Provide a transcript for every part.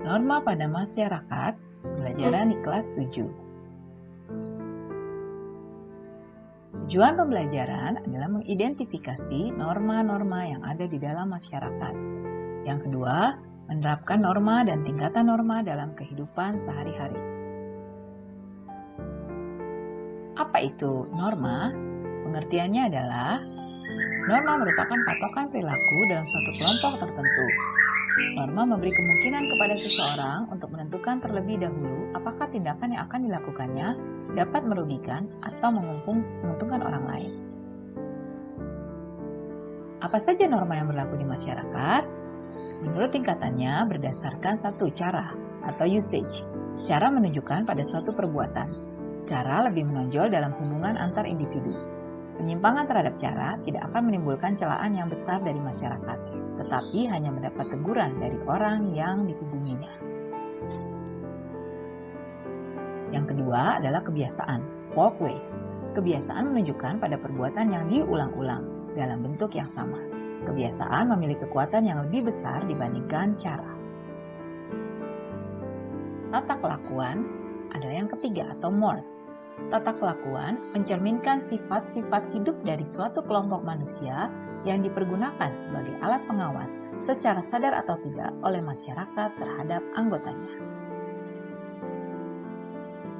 Norma pada masyarakat, pembelajaran di kelas 7. Tujuan pembelajaran adalah mengidentifikasi norma-norma yang ada di dalam masyarakat. Yang kedua, menerapkan norma dan tingkatan norma dalam kehidupan sehari-hari. Apa itu norma? Pengertiannya adalah norma merupakan patokan perilaku dalam suatu kelompok tertentu. Norma memberi kemungkinan kepada seseorang untuk menentukan terlebih dahulu apakah tindakan yang akan dilakukannya dapat merugikan atau menguntungkan orang lain. Apa saja norma yang berlaku di masyarakat? Menurut tingkatannya berdasarkan satu cara atau usage. Cara menunjukkan pada suatu perbuatan. Cara lebih menonjol dalam hubungan antar individu. Penyimpangan terhadap cara tidak akan menimbulkan celaan yang besar dari masyarakat, tetapi hanya mendapat teguran dari orang yang dihubunginya. Yang kedua adalah kebiasaan, folkways. Kebiasaan menunjukkan pada perbuatan yang diulang-ulang dalam bentuk yang sama. Kebiasaan memiliki kekuatan yang lebih besar dibandingkan cara. Tata kelakuan adalah yang ketiga atau mores. Tata kelakuan mencerminkan sifat-sifat hidup dari suatu kelompok manusia yang dipergunakan sebagai alat pengawas secara sadar atau tidak oleh masyarakat terhadap anggotanya.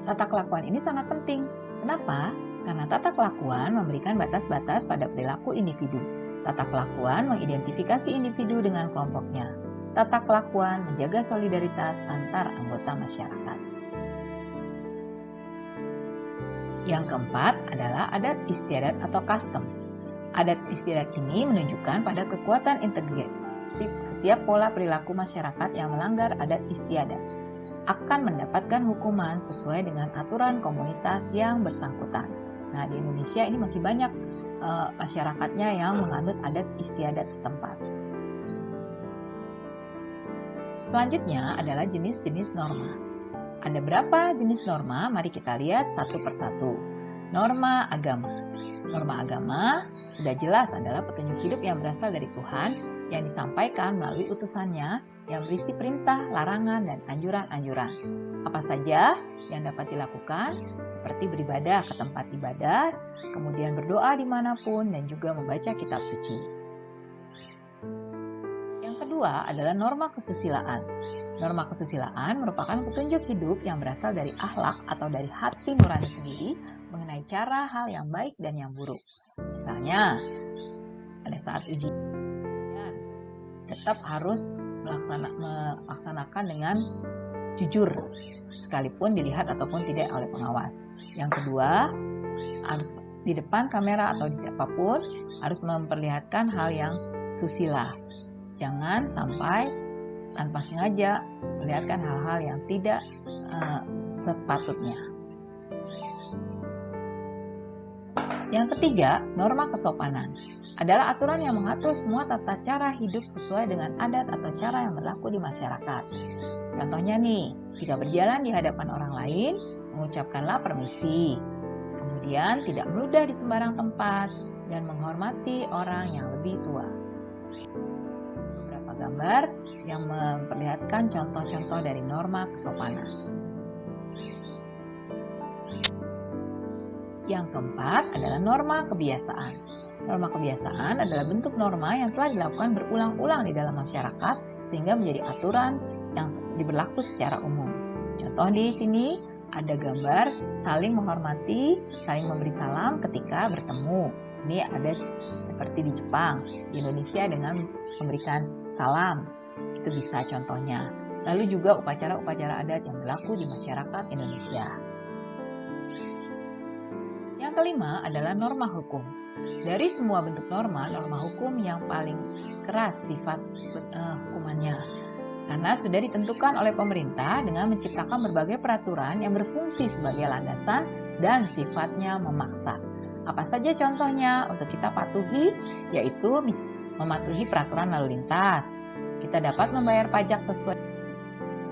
Tata kelakuan ini sangat penting. Kenapa? Karena tata kelakuan memberikan batas-batas pada perilaku individu. Tata kelakuan mengidentifikasi individu dengan kelompoknya. Tata kelakuan menjaga solidaritas antar anggota masyarakat. Yang keempat adalah adat istiadat atau custom. Adat istiadat ini menunjukkan pada kekuatan integrasi setiap pola perilaku masyarakat yang melanggar adat istiadat akan mendapatkan hukuman sesuai dengan aturan komunitas yang bersangkutan. Nah, di Indonesia ini masih banyak masyarakatnya yang menganut adat istiadat setempat. Selanjutnya adalah jenis-jenis norma. Ada berapa jenis norma? Mari kita lihat satu persatu. Norma agama. Norma agama sudah jelas adalah petunjuk hidup yang berasal dari Tuhan yang disampaikan melalui utusannya yang berisi perintah, larangan, dan anjuran-anjuran. Apa saja yang dapat dilakukan seperti beribadah ke tempat ibadah, kemudian berdoa dimanapun, dan juga membaca kitab suci. Kedua adalah norma kesusilaan. Norma kesusilaan merupakan petunjuk hidup yang berasal dari akhlak atau dari hati nurani sendiri mengenai cara hal yang baik dan yang buruk. Misalnya, pada saat ujian tetap harus melaksanakan dengan jujur, sekalipun dilihat ataupun tidak oleh pengawas. Yang kedua, harus di depan kamera atau di siapapun harus memperlihatkan hal yang susila. Jangan sampai tanpa sengaja melihatkan hal-hal yang tidak sepatutnya. Yang ketiga, norma kesopanan adalah aturan yang mengatur semua tata cara hidup sesuai dengan adat atau cara yang berlaku di masyarakat. Contohnya nih, jika berjalan di hadapan orang lain, mengucapkanlah permisi. Kemudian tidak meludah di sembarang tempat dan menghormati orang yang lebih tua. Gambar yang memperlihatkan contoh-contoh dari norma kesopanan. Yang keempat adalah norma kebiasaan. Norma kebiasaan adalah bentuk norma yang telah dilakukan berulang-ulang di dalam masyarakat sehingga menjadi aturan yang diberlaku secara umum. Contoh di sini ada gambar saling menghormati, saling memberi salam ketika bertemu. Ini ada seperti di Jepang, di Indonesia dengan memberikan salam, itu bisa contohnya. Lalu juga upacara-upacara adat yang berlaku di masyarakat Indonesia. Yang kelima adalah norma hukum. Dari semua bentuk norma hukum yang paling keras sifat hukumannya. Karena sudah ditentukan oleh pemerintah dengan menciptakan berbagai peraturan yang berfungsi sebagai landasan dan sifatnya memaksa. Apa saja contohnya untuk kita patuhi, yaitu mematuhi peraturan lalu lintas. Kita dapat membayar pajak sesuai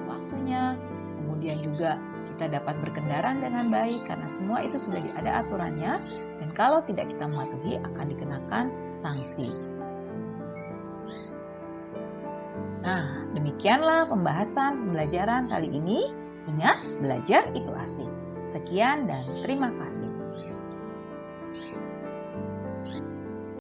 waktunya, kemudian juga kita dapat berkendara dengan baik karena semua itu sudah ada aturannya, dan kalau tidak kita mematuhi akan dikenakan sanksi. Nah, Demikianlah pembahasan pembelajaran kali ini. Ingat, belajar itu asik. Sekian dan terima kasih.